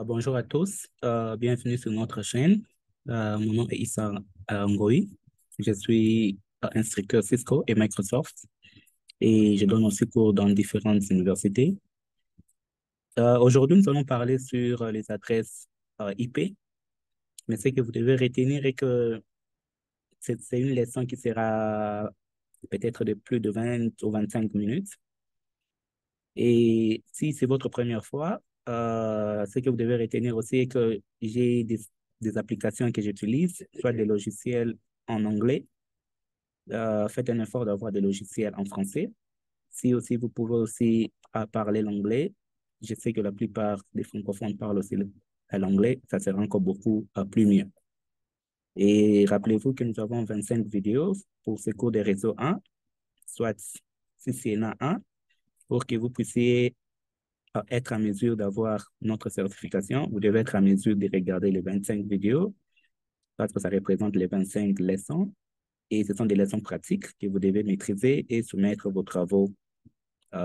Bonjour à tous, bienvenue sur notre chaîne. Mon nom est Issa Ngoyi. Je suis instructeur Cisco et Microsoft et je donne aussi cours dans différentes universités. Aujourd'hui, nous allons parler sur les adresses IP, mais ce que vous devez retenir est que c'est une leçon qui sera peut-être de plus de 20 ou 25 minutes. Et si c'est votre première fois, ce que vous devez retenir aussi est que j'ai des applications que j'utilise, soit des logiciels en anglais. Faites un effort d'avoir des logiciels en français. Si aussi vous pouvez aussi parler l'anglais, je sais que la plupart des francophones parlent aussi l'anglais, ça sera encore beaucoup plus mieux. Et rappelez-vous que nous avons 25 vidéos pour ce cours de réseau 1, soit si c'est en a un, pour que vous puissiez être en mesure d'avoir notre certification, vous devez être en mesure de regarder les 25 vidéos parce que ça représente les 25 leçons et ce sont des leçons pratiques que vous devez maîtriser et soumettre vos travaux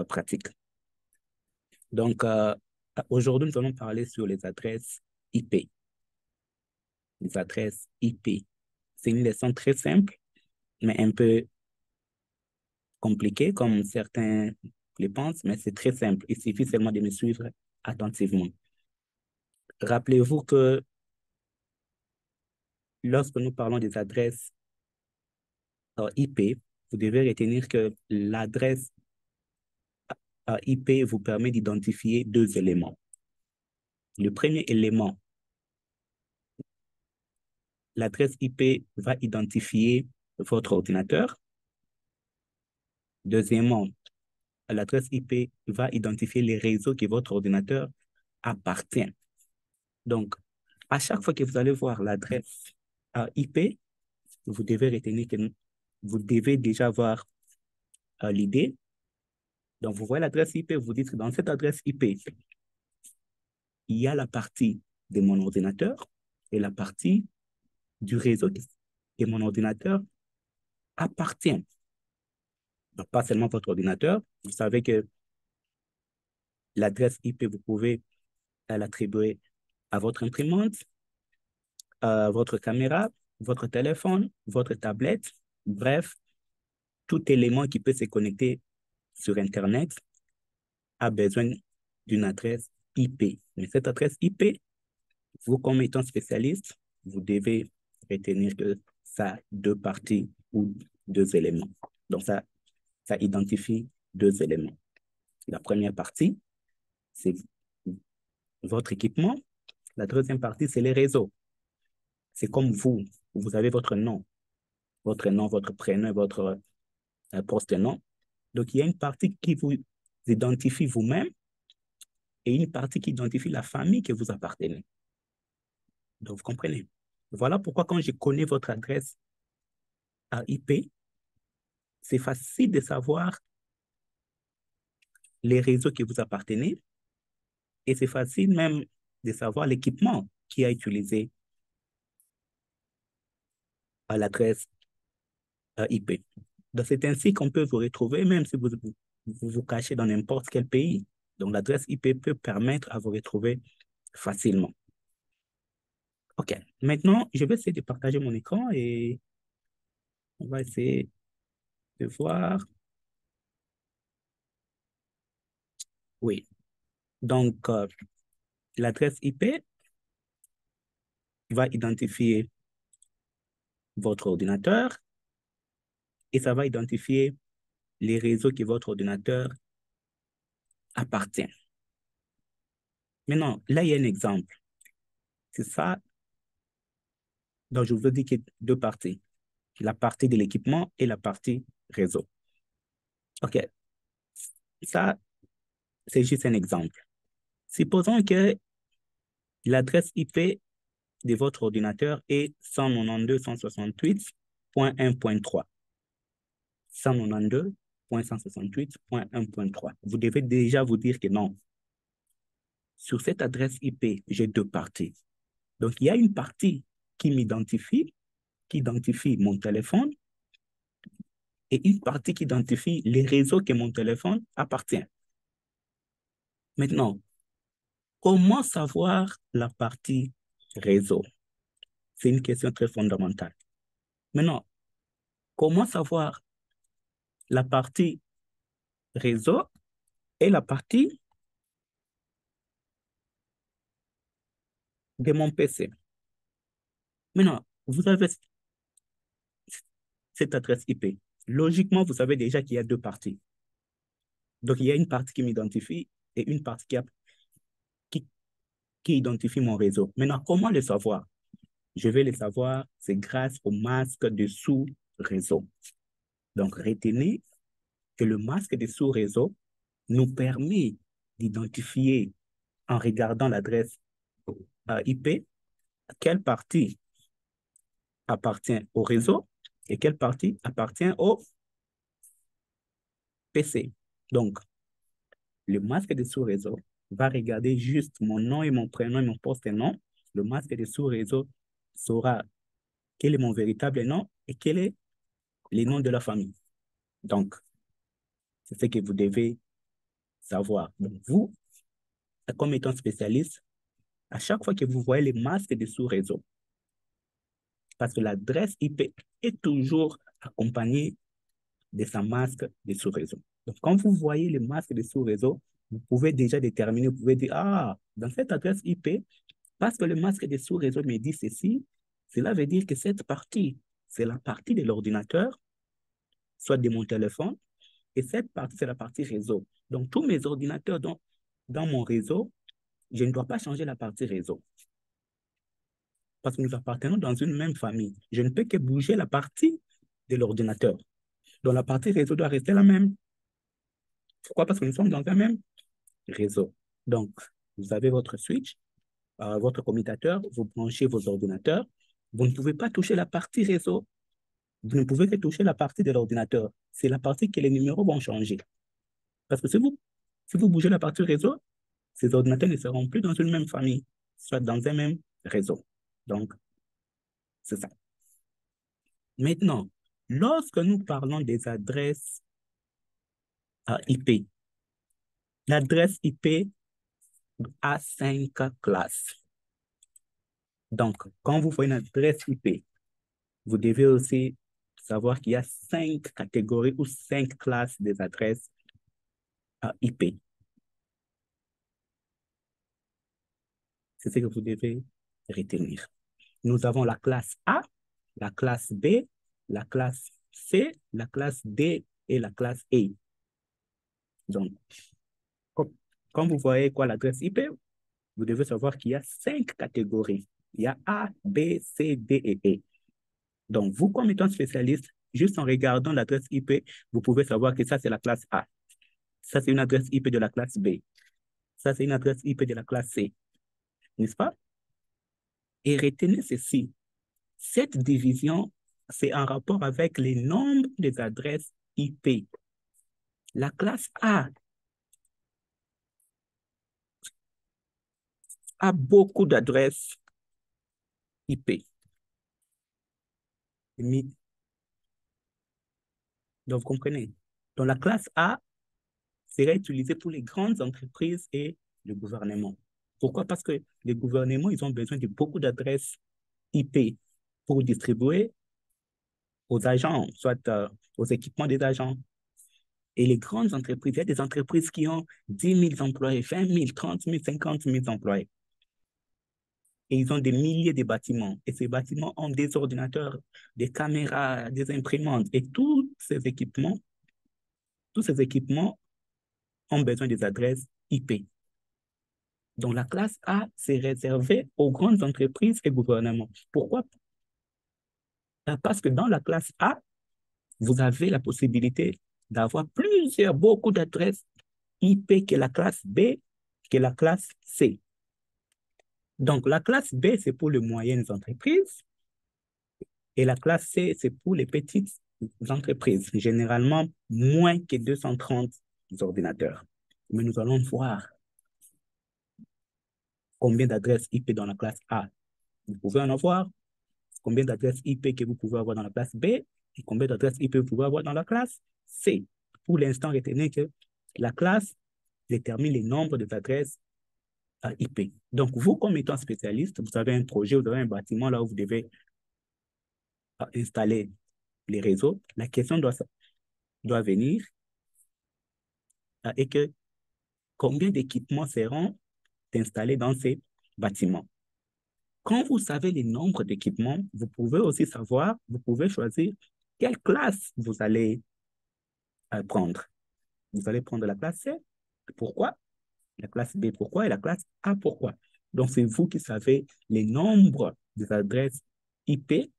pratiques. Donc, aujourd'hui, nous allons parler sur les adresses IP. Les adresses IP. C'est une leçon très simple, mais un peu compliquée, comme certains le pensent, mais c'est très simple. Il suffit seulement de me suivre attentivement. Rappelez-vous que lorsque nous parlons des adresses IP, vous devez retenir que l'adresse IP vous permet d'identifier deux éléments. Le premier élément, l'adresse IP va identifier votre ordinateur. Deuxièmement, l'adresse IP va identifier les réseaux que votre ordinateur appartient. Donc, à chaque fois que vous allez voir l'adresse IP, vous devez retenir que vous devez déjà avoir l'idée. Donc, vous voyez l'adresse IP, vous dites que dans cette adresse IP, il y a la partie de mon ordinateur et la partie du réseau que mon ordinateur appartient. Donc, pas seulement votre ordinateur. Vous savez que l'adresse IP, vous pouvez l'attribuer à votre imprimante, à votre caméra, votre téléphone, votre tablette. Bref, tout élément qui peut se connecter sur Internet a besoin d'une adresse IP. Mais cette adresse IP, vous, comme étant spécialiste, vous devez retenir que ça a deux parties ou deux éléments. Donc, ça identifie deux éléments. La première partie, c'est votre équipement. La deuxième partie, c'est les réseaux. C'est comme vous avez votre nom, votre prénom, votre poste-nom. Donc, il y a une partie qui vous identifie vous-même et une partie qui identifie la famille que vous appartenez. Donc, vous comprenez. Voilà pourquoi quand je connais votre adresse à IP, c'est facile de savoir les réseaux que vous appartenez et c'est facile même de savoir l'équipement qui a utilisé à l'adresse IP. Donc, c'est ainsi qu'on peut vous retrouver, même si vous cachez dans n'importe quel pays. Donc, l'adresse IP peut permettre à vous retrouver facilement. OK. Maintenant, je vais essayer de partager mon écran et on va essayer de voir. Oui. Donc, l'adresse IP va identifier votre ordinateur et ça va identifier les réseaux que votre ordinateur appartient. Maintenant, là, il y a un exemple. C'est ça. Donc, je vous ai dit qu'il y a deux parties. La partie de l'équipement et la partie réseau. OK. Ça, c'est juste un exemple. Supposons que l'adresse IP de votre ordinateur est 192.168.1.3. 192.168.1.3. Vous devez déjà vous dire que non. Sur cette adresse IP, j'ai deux parties. Donc, il y a une partie qui m'identifie, qui identifie mon téléphone, et une partie qui identifie les réseaux que mon téléphone appartient. Maintenant, comment savoir la partie réseau? C'est une question très fondamentale. Maintenant, comment savoir la partie réseau et la partie de mon PC? Maintenant, vous avez cette adresse IP. Logiquement, vous savez déjà qu'il y a deux parties. Donc, il y a une partie qui m'identifie et une partie qui, qui identifie mon réseau. Maintenant, comment le savoir? Je vais le savoir, c'est grâce au masque de sous-réseau. Donc, retenez que le masque de sous-réseau nous permet d'identifier, en regardant l'adresse IP, quelle partie appartient au réseau et quelle partie appartient au PC. Donc, le masque de sous-réseau va regarder juste mon nom et mon prénom et mon poste-nom. Le masque de sous-réseau saura quel est mon véritable nom et quel est le nom de la famille. Donc, c'est ce que vous devez savoir. Donc, vous, comme étant spécialiste, à chaque fois que vous voyez les masques de sous-réseau, parce que l'adresse IP est toujours accompagnée de sa masque de sous-réseau. Donc, quand vous voyez le masque de sous-réseau, vous pouvez déjà déterminer, vous pouvez dire, ah, dans cette adresse IP, parce que le masque de sous-réseau me dit ceci, cela veut dire que cette partie, c'est la partie de l'ordinateur, soit de mon téléphone, et cette partie, c'est la partie réseau. Donc, tous mes ordinateurs dans mon réseau, je ne dois pas changer la partie réseau. Parce que nous appartenons dans une même famille. Je ne peux que bouger la partie de l'ordinateur. Donc, la partie réseau doit rester la même. Pourquoi? Parce que nous sommes dans un même réseau. Donc, vous avez votre switch, votre commutateur, vous branchez vos ordinateurs. Vous ne pouvez pas toucher la partie réseau. Vous ne pouvez que toucher la partie de l'ordinateur. C'est la partie que les numéros vont changer. Parce que si vous bougez la partie réseau, ces ordinateurs ne seront plus dans une même famille, soit dans un même réseau. Donc, c'est ça. Maintenant, lorsque nous parlons des adresses IP, l'adresse IP a 5 classes. Donc, quand vous voyez une adresse IP, vous devez aussi savoir qu'il y a 5 catégories ou 5 classes des adresses IP. C'est ce que vous devez retenir. Nous avons la classe A, la classe B, la classe C, la classe D et la classe E. Donc, quand vous voyez quoi l'adresse IP, vous devez savoir qu'il y a 5 catégories. Il y a A, B, C, D et E. Donc, vous, comme étant spécialiste, juste en regardant l'adresse IP, vous pouvez savoir que ça, c'est la classe A. Ça, c'est une adresse IP de la classe B. Ça, c'est une adresse IP de la classe C. N'est-ce pas? Et retenez ceci. Cette division, c'est en rapport avec les nombres des adresses IP. La classe A a beaucoup d'adresses IP. Donc, vous comprenez? Donc, la classe A serait utilisée pour les grandes entreprises et le gouvernement. Pourquoi? Parce que les gouvernements, ils ont besoin de beaucoup d'adresses IP pour distribuer aux agents, soit aux équipements des agents. Et les grandes entreprises, il y a des entreprises qui ont 10 000 employés, 20 000, 30 000, 50 000 employés. Et ils ont des milliers de bâtiments. Et ces bâtiments ont des ordinateurs, des caméras, des imprimantes. Et tous ces équipements ont besoin des adresses IP. Donc, la classe A, c'est réservé aux grandes entreprises et gouvernements. Pourquoi? Parce que dans la classe A, vous avez la possibilité d'avoir beaucoup d'adresses IP que la classe B, que la classe C. Donc, la classe B, c'est pour les moyennes entreprises et la classe C, c'est pour les petites entreprises, généralement moins que 230 ordinateurs. Mais nous allons voir combien d'adresses IP dans la classe A vous pouvez en avoir, combien d'adresses IP que vous pouvez avoir dans la classe B et combien d'adresses IP vous pouvez avoir dans la classe C. Pour l'instant, retenez que la classe détermine les nombres des adresses IP. Donc, vous, comme étant spécialiste, vous avez un projet, vous avez un bâtiment là où vous devez installer les réseaux. La question doit venir et que combien d'équipements seront installés dans ces bâtiments. Quand vous savez les nombres d'équipements, vous pouvez aussi savoir, vous pouvez choisir quelle classe vous allez prendre. Vous allez prendre la classe C. Pourquoi? La classe B, pourquoi? Et la classe A, pourquoi? Donc, c'est vous qui savez les nombres des adresses IP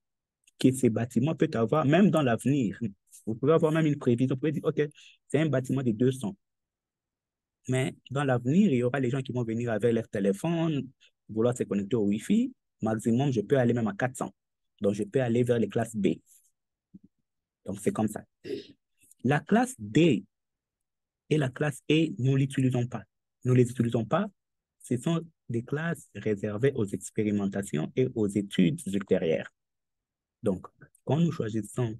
que ces bâtiments peuvent avoir, même dans l'avenir. Vous pouvez avoir même une prévision. Vous pouvez dire, OK, c'est un bâtiment de 200. Mais dans l'avenir, il y aura les gens qui vont venir avec leur téléphone, vouloir se connecter au Wi-Fi. Maximum, je peux aller même à 400. Donc, je peux aller vers les classes B. Donc, c'est comme ça. La classe D et la classe E, nous ne l'utilisons pas. Nous ne les utilisons pas. Ce sont des classes réservées aux expérimentations et aux études ultérieures. Donc, quand nous choisissons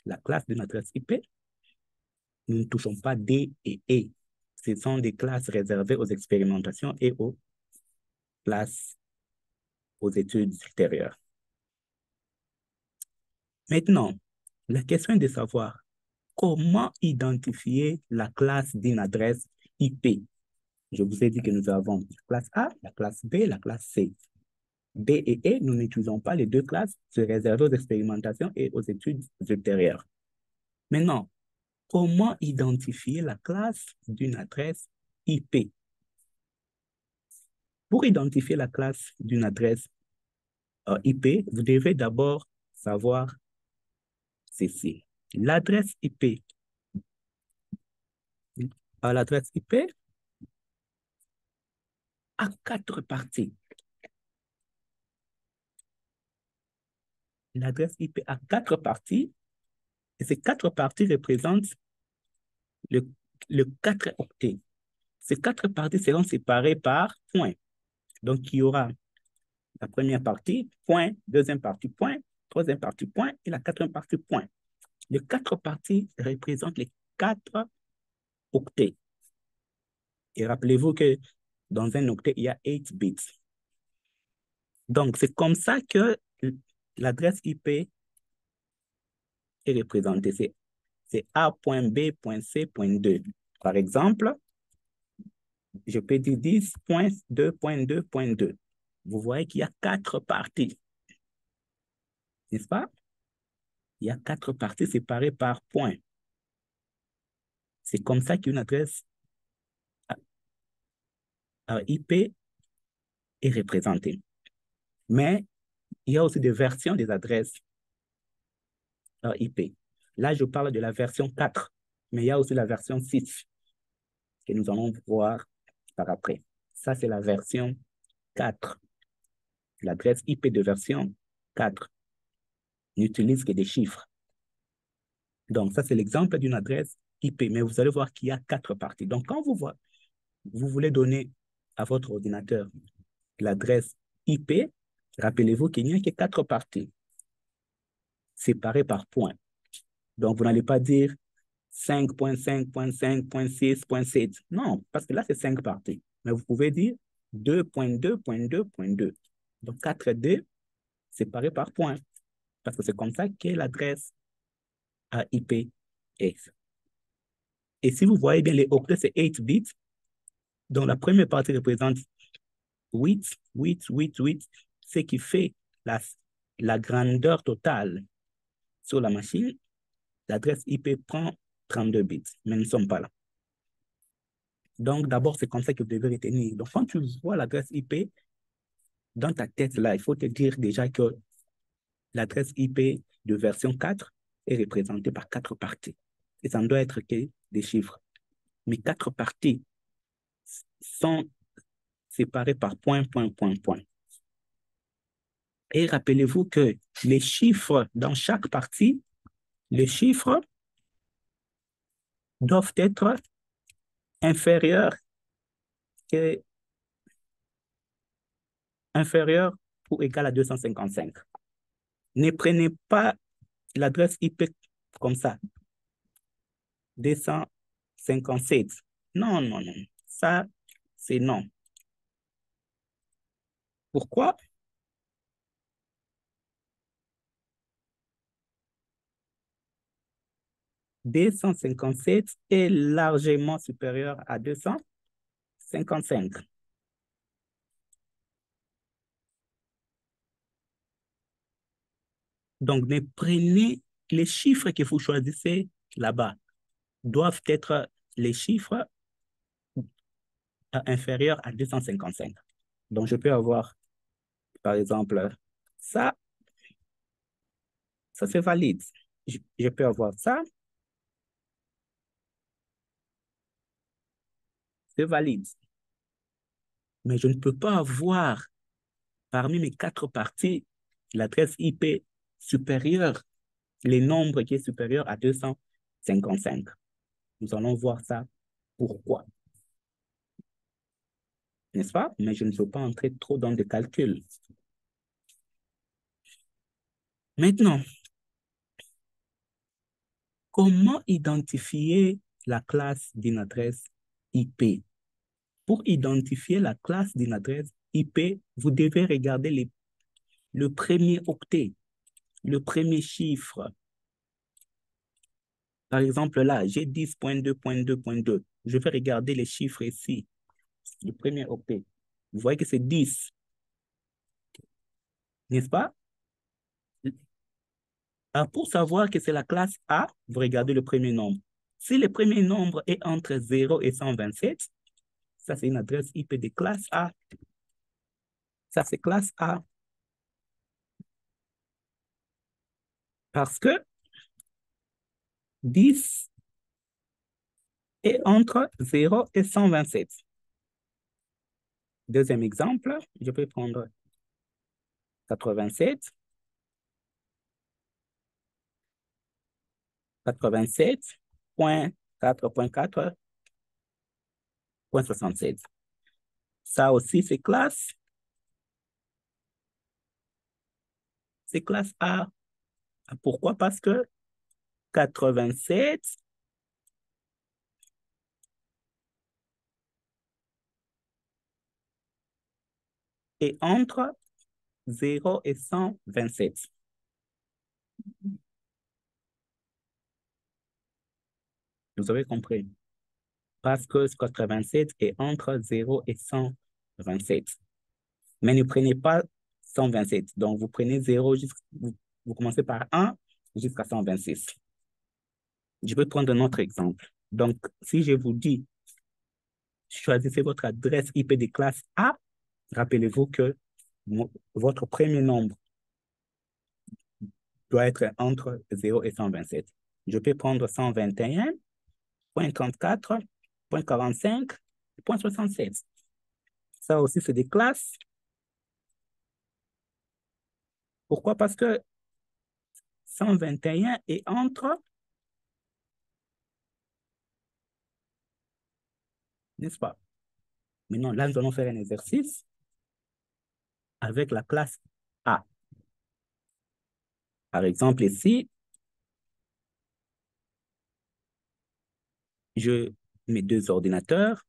la classe d'une adresse IP, nous ne touchons pas D et E. Ce sont des classes réservées aux expérimentations et aux classes aux études ultérieures. Maintenant, la question est de savoir comment identifier la classe d'une adresse IP. Je vous ai dit que nous avons la classe A, la classe B, la classe C. B et E, nous n'utilisons pas les deux classes, c'est réservé aux expérimentations et aux études ultérieures. Maintenant, comment identifier la classe d'une adresse IP? Pour identifier la classe d'une adresse IP, vous devez d'abord savoir ceci. L'adresse IP, l'adresse IP a 4 parties. L'adresse IP a 4 parties et ces 4 parties représentent le 4 octets. Ces 4 parties seront séparées par points. Donc, il y aura la première partie, point, deuxième partie, point, troisième partie, point, et la quatrième partie, point. Les 4 parties représentent les 4 octets. Et rappelez-vous que dans un octet, il y a 8 bits. Donc, c'est comme ça que l'adresse IP est représentée. C'est A.B.C.2. Par exemple, je peux dire 10.2.2.2. Vous voyez qu'il y a 4 parties, n'est-ce pas? Il y a 4 parties séparées par points. C'est comme ça qu'une adresse IP est représentée. Mais il y a aussi des versions des adresses IP. Là, je parle de la version 4, mais il y a aussi la version 6 que nous allons voir par après. Ça, c'est la version 4. L'adresse IP de version 4 n'utilise que des chiffres. Donc, ça, c'est l'exemple d'une adresse IP, mais vous allez voir qu'il y a 4 parties. Donc, quand vous voulez donner à votre ordinateur l'adresse IP, rappelez-vous qu'il n'y a que 4 parties séparées par points. Donc, vous n'allez pas dire 5.5.5.6.7. Non, parce que là, c'est 5 parties. Mais vous pouvez dire 2.2.2.2. Donc, 4D séparé par points. Parce que c'est comme ça qu'est l'adresse IP est. Et si vous voyez bien, les octets, c'est 8 bits. Donc, la première partie représente 8, 8, 8, 8, ce qui fait la grandeur totale sur la machine. L'adresse IP prend 32 bits, mais nous ne sommes pas là. Donc, d'abord, c'est comme ça que vous devez retenir. Donc, quand tu vois l'adresse IP, dans ta tête, là, il faut te dire déjà que l'adresse IP de version 4 est représentée par 4 parties. Et ça ne doit être que des chiffres. Mais 4 parties sont séparées par point, point, point, point. Et rappelez-vous que les chiffres dans chaque partie, les chiffres doivent être inférieurs ou égal à 255. Ne prenez pas l'adresse IP comme ça. 257. Non, non, non. Ça, c'est non. Pourquoi? 257 est largement supérieur à 255. Donc, mais prenez les chiffres que vous choisissez là-bas, doivent être les chiffres inférieurs à 255. Donc, je peux avoir, par exemple, ça, ça c'est valide. Je peux avoir ça, c'est valide. Mais je ne peux pas avoir parmi mes quatre parties l'adresse IP supérieure, les nombres qui est supérieur à 255. Nous allons voir ça. Pourquoi? N'est-ce pas? Mais je ne veux pas entrer trop dans des calculs. Maintenant, comment identifier la classe d'une adresse IP? Pour identifier la classe d'une adresse IP, vous devez regarder le premier octet, le premier chiffre. Par exemple, là, j'ai 10.2.2.2. Je vais regarder les chiffres ici, le premier octet. Vous voyez que c'est 10, n'est-ce pas? Alors, pour savoir que c'est la classe A, vous regardez le premier nombre. Si le premier nombre est entre 0 et 127, ça, c'est une adresse IP de classe A. Ça, c'est classe A. Parce que 10 est entre 0 et 127. Deuxième exemple, je peux prendre 87, 87.4.4.76. Ça aussi, c'est classe A. Pourquoi? Parce que 87 est entre 0 et 127. Vous avez compris? Parce que 87 est entre 0 et 127. Mais ne prenez pas 127. Donc, vous prenez 0, vous commencez par 1 jusqu'à 126. Je vais prendre un autre exemple. Donc, si je vous dis, choisissez votre adresse IP de classe A, rappelez-vous que votre premier nombre doit être entre 0 et 127. Je peux prendre 121.34.45.67. Ça aussi, c'est des classes. Pourquoi? Parce que 121 est entre, n'est-ce pas? Maintenant, là, nous allons faire un exercice avec la classe A. Par exemple, ici, je mets deux ordinateurs,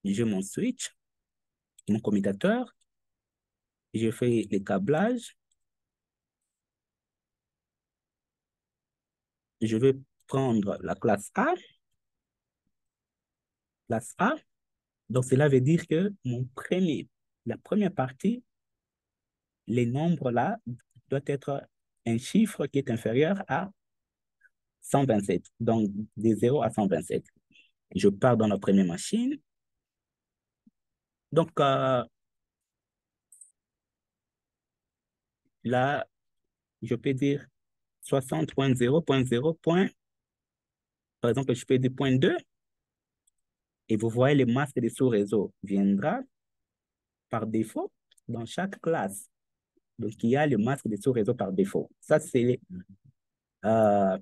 j'ai mon switch, mon commutateur, je fais les câblages, je vais prendre la classe A, classe A. Donc, cela veut dire que la première partie, les nombres là, doit être un chiffre qui est inférieur à 127. Donc, de 0 à 127. Je pars dans la première machine. Donc, là, je peux dire 60.0.0. Par exemple, je peux dire point 2. Et vous voyez, le masque de sous-réseau viendra par défaut dans chaque classe. Donc, il y a le masque de sous-réseau par défaut. Ça, c'est euh,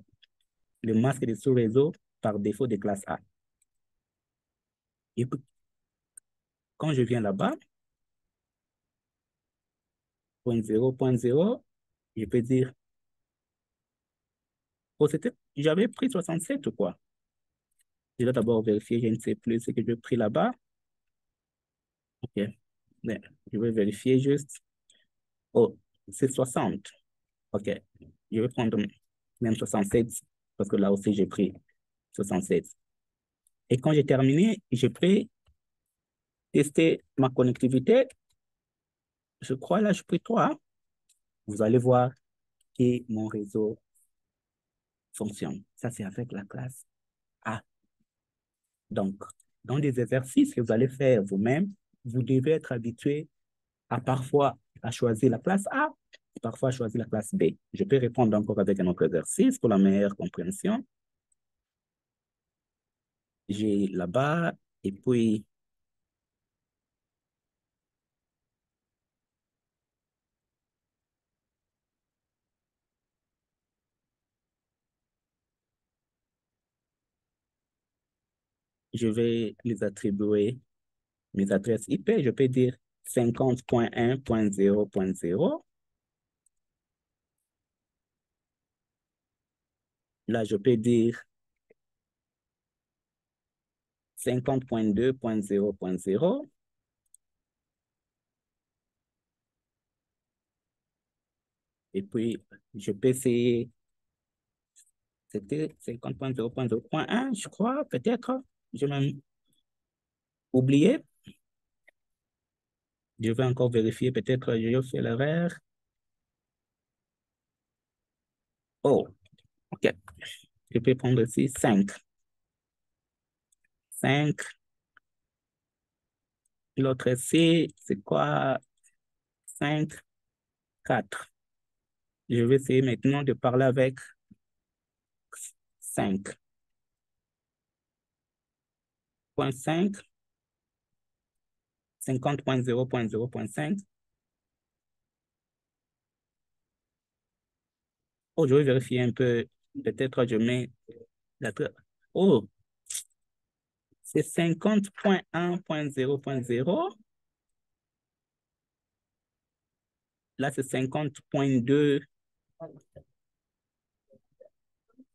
le masque de sous-réseau par défaut de classe A. Et puis, quand je viens là-bas, point 0, je peux dire, oh, j'avais pris 67 ou quoi? Je dois d'abord vérifier, je ne sais plus ce que j'ai pris là-bas. OK. Mais je vais vérifier juste. Oh, c'est 60. OK. Je vais prendre même 67 parce que là aussi, j'ai pris 67. Et quand j'ai terminé, je peux tester ma connectivité. Je crois là, je pris 3. Vous allez voir que mon réseau fonctionne. Ça, c'est avec la classe A. Donc, dans des exercices que vous allez faire vous-même, vous devez être habitué à parfois à choisir la classe A, parfois à choisir la classe B. Je peux répondre encore avec un autre exercice pour la meilleure compréhension. J'ai là-bas, et puis je vais les attribuer mes adresses IP. Je peux dire 50.1.0.0. Là, je peux dire 50.2.0.0. Et puis, je peux essayer, c'était 50.0.0.1, je crois, peut-être. J'ai même oublié. Je vais encore vérifier, peut-être j'ai fait l'erreur. Oh, OK. Je peux prendre ici 5. 5. L'autre ici, c'est quoi? 5, 4. Je vais essayer maintenant de parler avec 5.5, 50.0.0.5. Oh, je vais vérifier un peu. Peut-être je mets la... Oh, c'est 50.1.0.0. Là, c'est 50.2.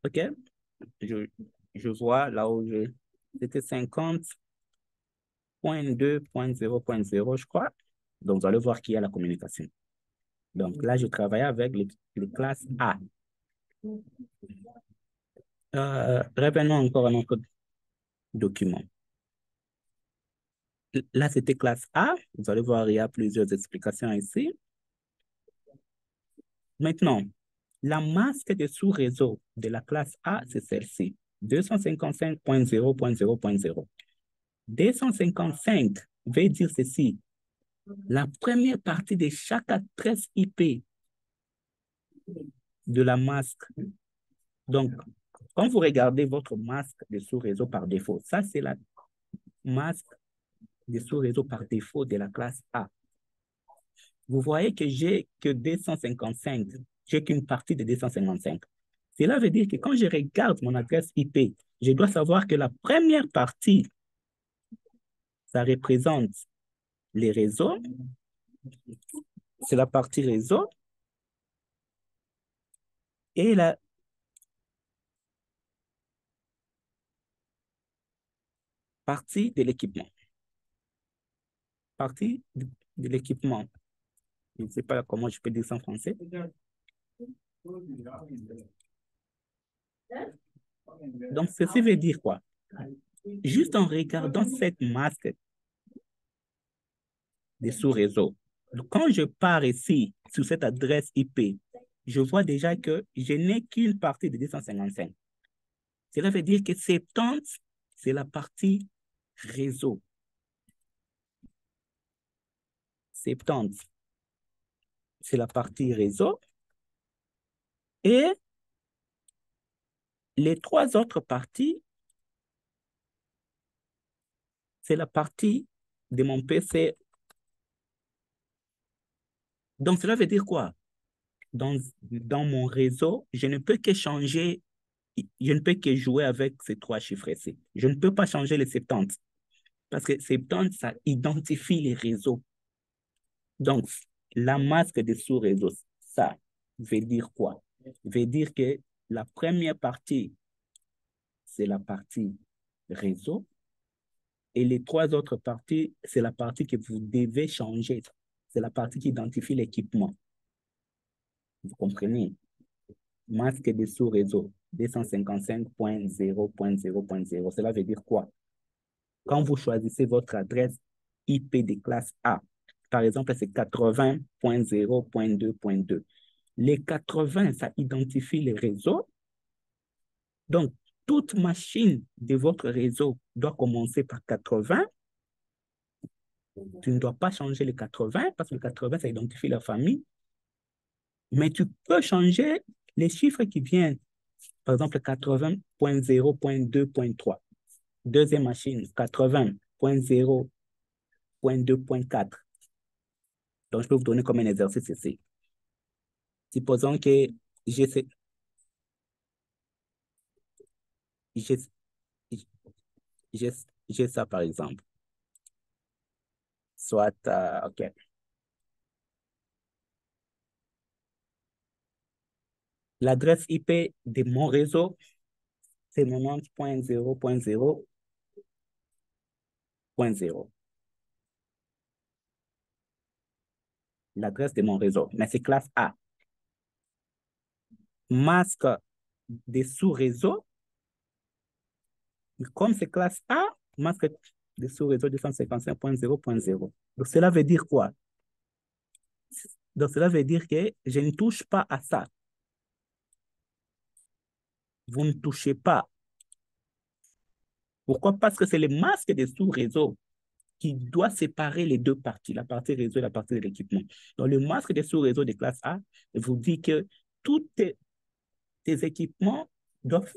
OK? Je, je vois là où c'était 50.2.0.0, je crois. Donc, vous allez voir qu'il y a la communication. Donc, là, je travaille avec les classes A. Revenons encore à notre document. Là, c'était classe A. Vous allez voir, il y a plusieurs explications ici. Maintenant, la masque de sous-réseau de la classe A, c'est celle-ci, 255.0.0.0. 255 veut dire ceci. La première partie de chaque adresse IP de la masque. Donc, quand vous regardez votre masque de sous-réseau par défaut, ça, c'est la masque de sous-réseau par défaut de la classe A. Vous voyez que j'ai que 255. J'ai qu'une partie de 255. Cela veut dire que quand je regarde mon adresse IP, je dois savoir que la première partie, ça représente les réseaux. C'est la partie réseau. Et la partie de l'équipement. Partie de l'équipement. Je ne sais pas comment je peux dire ça en français. Donc, ceci veut dire quoi? Juste en regardant cette masque des sous-réseaux, quand je pars ici sur cette adresse IP, je vois déjà que je n'ai qu'une partie de 255. Cela veut dire que 70, c'est la partie réseau. 70, c'est la partie réseau. Et les trois autres parties, c'est la partie de mon PC. Donc, cela veut dire quoi? Dans mon réseau, je ne peux que changer, je ne peux que jouer avec ces trois chiffres ici. Je ne peux pas changer les 70 parce que 70, ça identifie les réseaux. Donc, la masque de sous-réseau, ça veut dire quoi? Veut dire que la première partie, c'est la partie réseau. Et les trois autres parties, c'est la partie que vous devez changer. C'est la partie qui identifie l'équipement. Vous comprenez? Masque de sous-réseau, 255.0.0.0. Cela veut dire quoi? Quand vous choisissez votre adresse IP de classe A, par exemple, c'est 80.0.2.2. Les 80, ça identifie les réseaux. Donc, toute machine de votre réseau doit commencer par 80. Tu ne dois pas changer les 80 parce que le 80, ça identifie la famille. Mais tu peux changer les chiffres qui viennent. Par exemple, 80.0.2.3. Deuxième machine, 80.0.2.4. Donc, je peux vous donner comme un exercice ici. Supposons que j'ai j'ai ça, par exemple. Soit, OK. L'adresse IP de mon réseau, c'est 90.0.0.0. L'adresse de mon réseau, mais c'est classe A. Masque des sous-réseaux, comme c'est classe A, masque des sous-réseaux 255.0.0. Donc, cela veut dire quoi? Donc, cela veut dire que je ne touche pas à ça. Vous ne touchez pas. Pourquoi? Parce que c'est le masque des sous-réseaux qui doit séparer les deux parties, la partie réseau et la partie de l'équipement. Donc, le masque des sous-réseaux de classe A vous dit que tous tes équipements doivent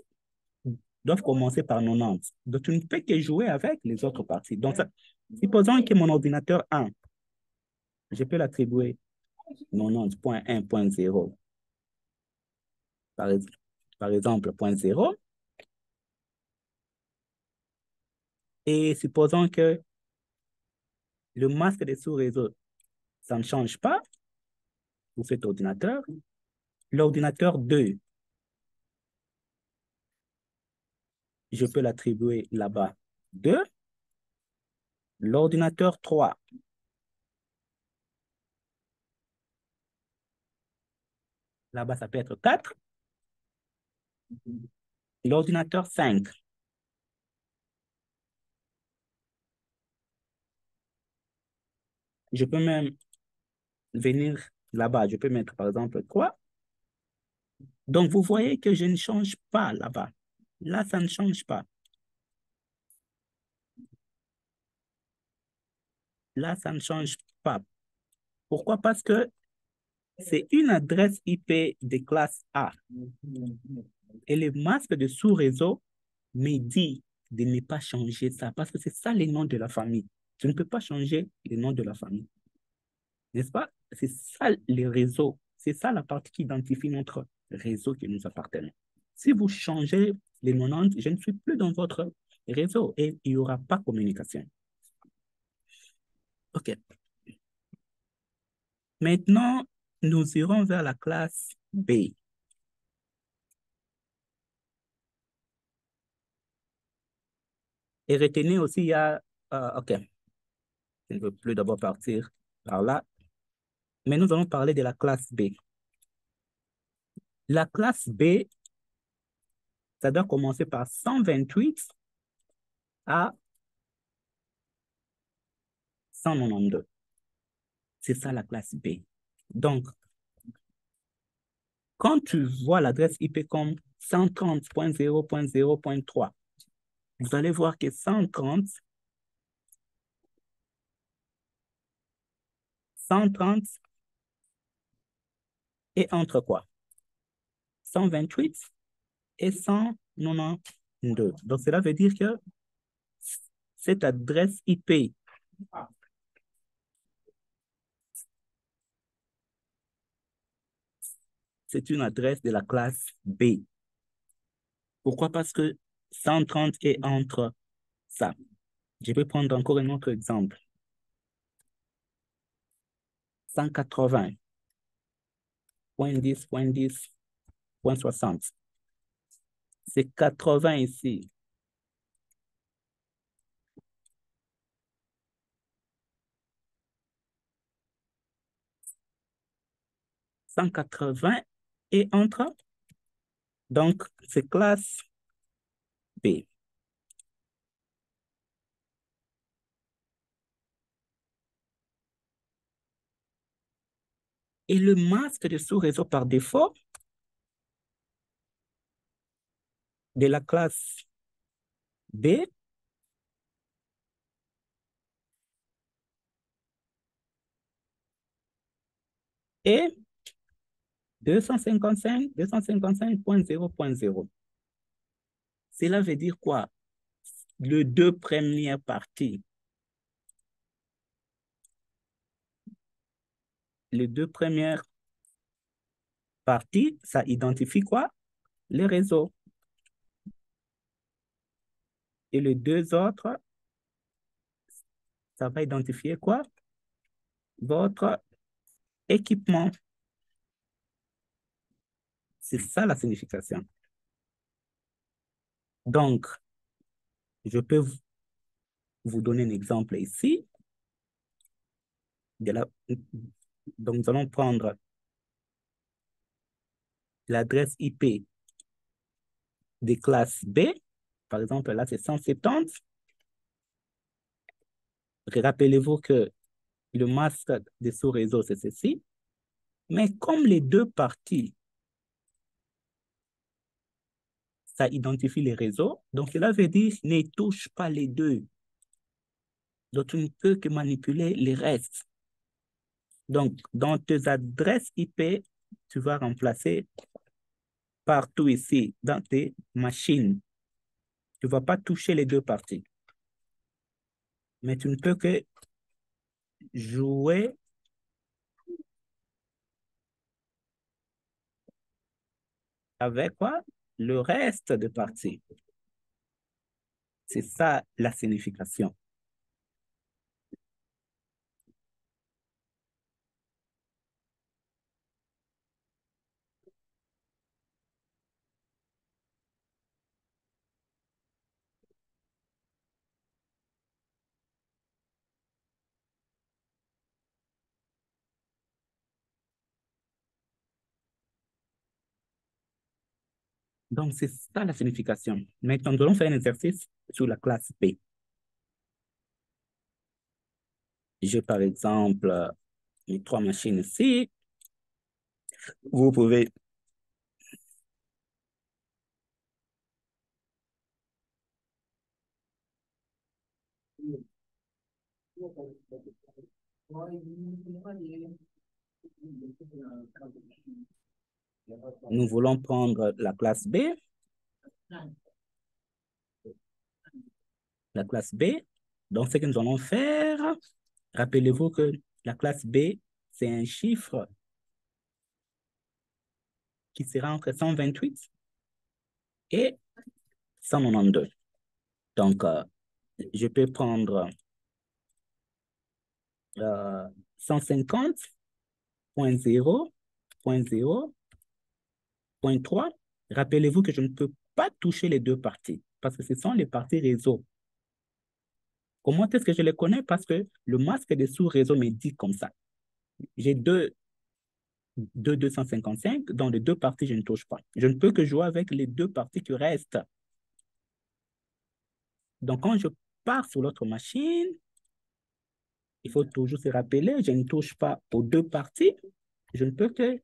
commencer par 90. Donc, tu ne peux que jouer avec les autres parties. Donc, supposons que mon ordinateur 1, je peux l'attribuer 90.1.0, par exemple, 0. Et supposons que le masque des sous-réseaux, ça ne change pas pour cet ordinateur. L'ordinateur 2, je peux l'attribuer là-bas 2. L'ordinateur 3, là-bas, ça peut être 4. L'ordinateur 5, je peux même venir là-bas, je peux mettre par exemple 3. Donc, vous voyez que je ne change pas là-bas. Là, ça ne change pas. Là, ça ne change pas. Pourquoi? Parce que c'est une adresse IP de classe A. Et le masque de sous-réseau me dit de ne pas changer ça parce que c'est ça les noms de la famille. Je ne peux pas changer les noms de la famille. N'est-ce pas? C'est ça les réseaux. C'est ça la partie qui identifie notre réseau qui nous appartient. Si vous changez les 90, je ne suis plus dans votre réseau et il n'y aura pas de communication. OK. Maintenant, nous irons vers la classe B. Et retenez aussi, il y a... OK. Je ne veux plus d'abord partir par là. Mais nous allons parler de la classe B. La classe B, ça doit commencer par 128 à 192. C'est ça la classe B. Donc, quand tu vois l'adresse IP comme 130.0.0.3, vous allez voir que 130 est entre quoi? 128 et 192. Donc, cela veut dire que cette adresse IP c'est une adresse de la classe B. Pourquoi? Parce que 130 est entre ça. Je vais prendre encore un autre exemple. 180.10.10.60. C'est 80 ici. 180 et entre. Donc, c'est classe B. Et le masque de sous-réseau par défaut de la classe B est 255.0.0. Cela veut dire quoi? Les deux premières parties. Les deux premières parties, ça identifie quoi? Les réseaux. Et les deux autres, ça va identifier quoi? Votre équipement. C'est ça la signification. Donc, je peux vous donner un exemple ici. Donc, nous allons prendre l'adresse IP des classes B. Par exemple, là, c'est 170. Rappelez-vous que le masque de sous-réseau, c'est ceci. Mais comme les deux parties, ça identifie les réseaux, donc cela veut dire ne touche pas les deux. Donc, tu ne peux que manipuler les restes. Donc, dans tes adresses IP, tu vas remplacer partout ici, dans tes machines. Tu ne vas pas toucher les deux parties. Mais tu ne peux que jouer avec quoi? Le reste de parties. C'est ça la signification. Donc, c'est ça la signification. Maintenant, nous allons faire un exercice sur la classe P. J'ai par exemple les trois machines ici. Vous pouvez nous voulons prendre la classe B. La classe B. Donc, ce que nous allons faire, rappelez-vous que la classe B, c'est un chiffre qui sera entre 128 et 192. Donc, je peux prendre 150.0.0.3. Rappelez-vous que je ne peux pas toucher les deux parties parce que ce sont les parties réseau. Comment est-ce que je les connais? Parce que le masque des sous-réseaux me dit comme ça. J'ai deux 255, dans les deux parties, je ne touche pas. Je ne peux que jouer avec les deux parties qui restent. Donc, quand je pars sur l'autre machine, il faut toujours se rappeler, je ne touche pas aux deux parties. Je ne peux que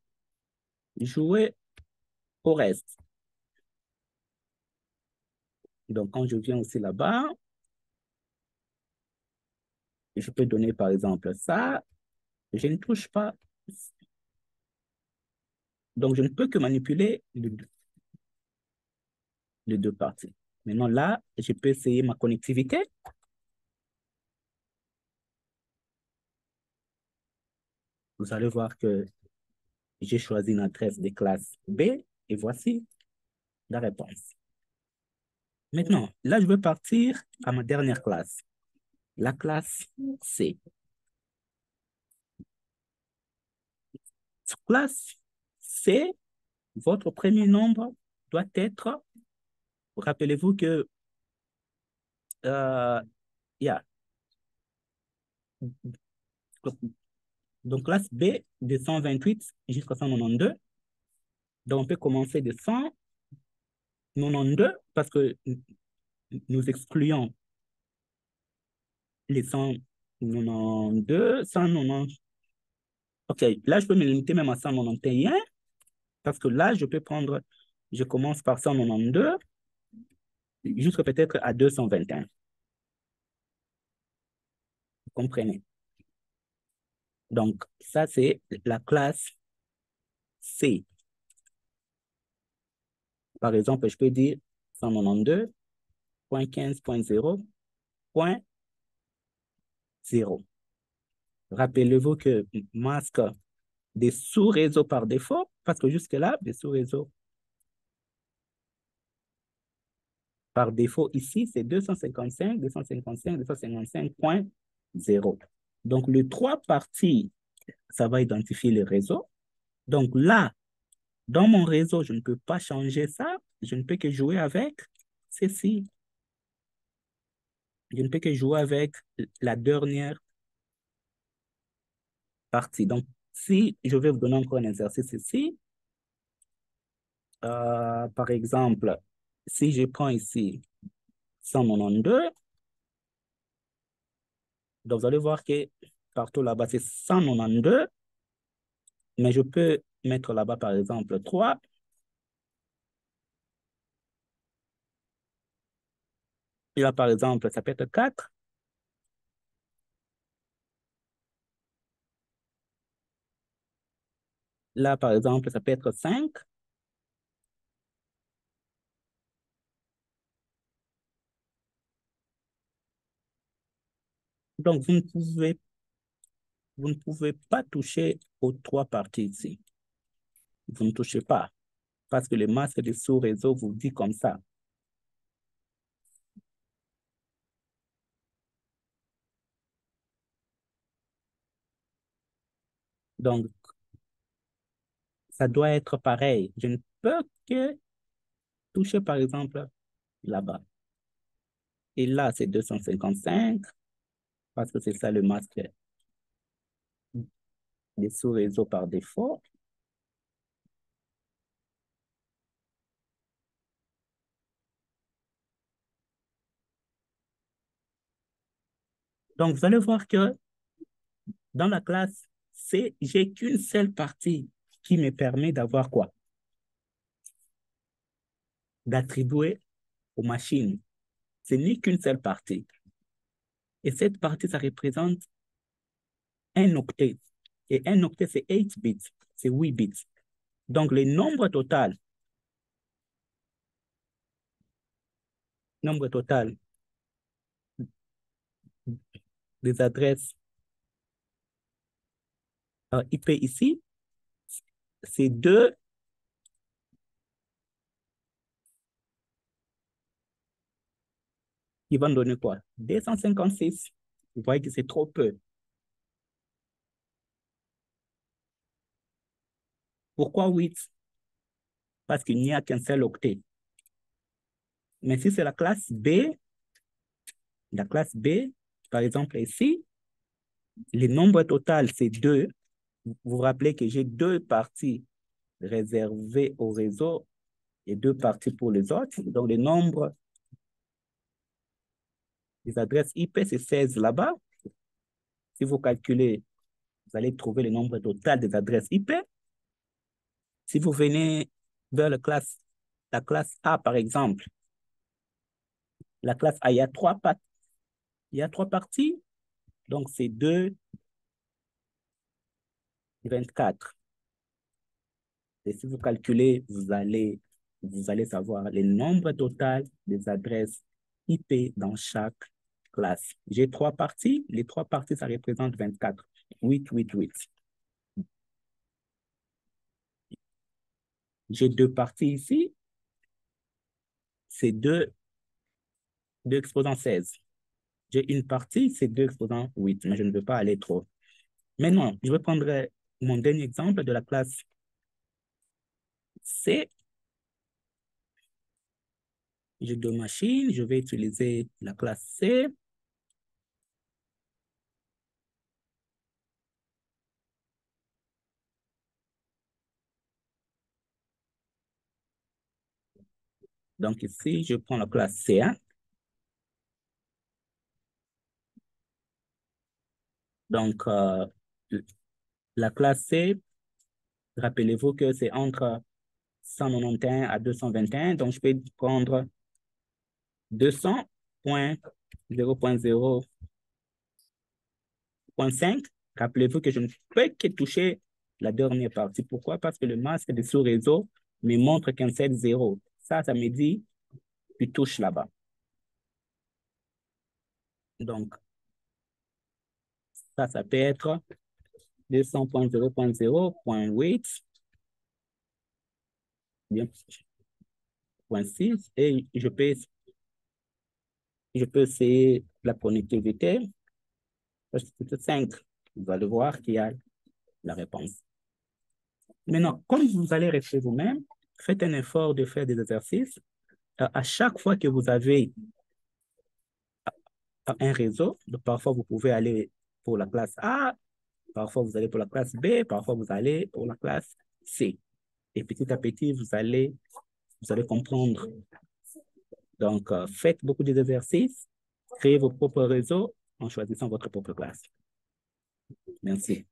jouer au reste. Donc, quand je viens aussi là-bas, je peux donner par exemple ça. Je ne touche pas. Donc, je ne peux que manipuler les deux parties. Maintenant, là, je peux essayer ma connectivité. Vous allez voir que j'ai choisi une adresse de classe B et voici la réponse. Maintenant, là, je vais partir à ma dernière classe, la classe C. Sur classe C, votre premier nombre doit être, rappelez-vous que il y a Donc, classe B de 128 jusqu'à 192. Donc, on peut commencer de 192 parce que nous excluons les 192, 190. OK, là, je peux me limiter même à 191 parce que là, je commence par 192 jusqu'à peut-être à 221. Vous comprenez? Donc, ça, c'est la classe C. Par exemple, je peux dire 192.15.0.0. Rappelez-vous que masque des sous-réseaux par défaut, parce que jusque-là, des sous-réseaux par défaut ici, c'est 255.0. Donc, les trois parties, ça va identifier le réseau. Donc là, dans mon réseau, je ne peux pas changer ça. Je ne peux que jouer avec ceci. Je ne peux que jouer avec la dernière partie. Donc, si je vais vous donner encore un exercice ici, par exemple, si je prends ici 192, donc vous allez voir que partout là-bas, c'est 192, mais je peux mettre là-bas, par exemple, 3. Et là, par exemple, ça peut être 4. Là, par exemple, ça peut être 5. Donc, vous ne pouvez pas toucher aux trois parties ici. Vous ne touchez pas parce que le masque de sous-réseau vous dit comme ça. Donc, ça doit être pareil. Je ne peux que toucher, par exemple, là-bas. Et là, c'est 255 parce que c'est ça le masque des sous-réseaux par défaut. Donc, vous allez voir que dans la classe C, j'ai qu'une seule partie qui me permet d'avoir quoi? D'attribuer aux machines. Ce n'est qu'une seule partie. Et cette partie, ça représente un octet. Et un octet, c'est 8 bits. C'est 8 bits. Donc, le nombre total des adresses IP ici, c'est 2 qui vont donner quoi? 256. Vous voyez que c'est trop peu. Pourquoi 8? Parce qu'il n'y a qu'un seul octet. Mais si c'est la classe B, par exemple ici, le nombre total, c'est 2. Vous vous rappelez que j'ai deux parties réservées au réseau et deux parties pour les autres. Donc, le nombre des adresses IP, c'est 16 là-bas. Si vous calculez, vous allez trouver le nombre total des adresses IP. Si vous venez vers la classe A, par exemple, la classe A, il y a trois parties. Donc, c'est 2, 24. Et si vous calculez, vous allez savoir le nombre total des adresses IP dans chaque classe. J'ai trois parties. Les trois parties, ça représente 24. 8, 8, 8. J'ai deux parties ici. C'est 2 exposants 16. J'ai une partie, c'est 2 exposants 8, mais je ne veux pas aller trop. Maintenant, je vais prendre mon dernier exemple de la classe C. J'ai deux machines, je vais utiliser la classe C. Donc ici, je prends la classe C1. Donc, la classe C, rappelez-vous que c'est entre 191 à 221. Donc, je peux prendre 200.0.0.5. Rappelez-vous que je ne peux que toucher la dernière partie. Pourquoi? Parce que le masque de sous-réseau me montre qu'un 7.0. Ça me dit, tu touches là-bas. Donc, ça peut être 200.0.0.8, bien, 0.6, et je peux essayer la connectivité. C'est 5. Vous allez voir qu'il y a la réponse. Maintenant, comme vous allez rester vous-même, faites un effort de faire des exercices. À chaque fois que vous avez un réseau, donc parfois vous pouvez aller pour la classe A, parfois vous allez pour la classe B, parfois vous allez pour la classe C. Et petit à petit, vous allez comprendre. Donc, faites beaucoup d'exercices, créez vos propres réseaux en choisissant votre propre classe. Merci.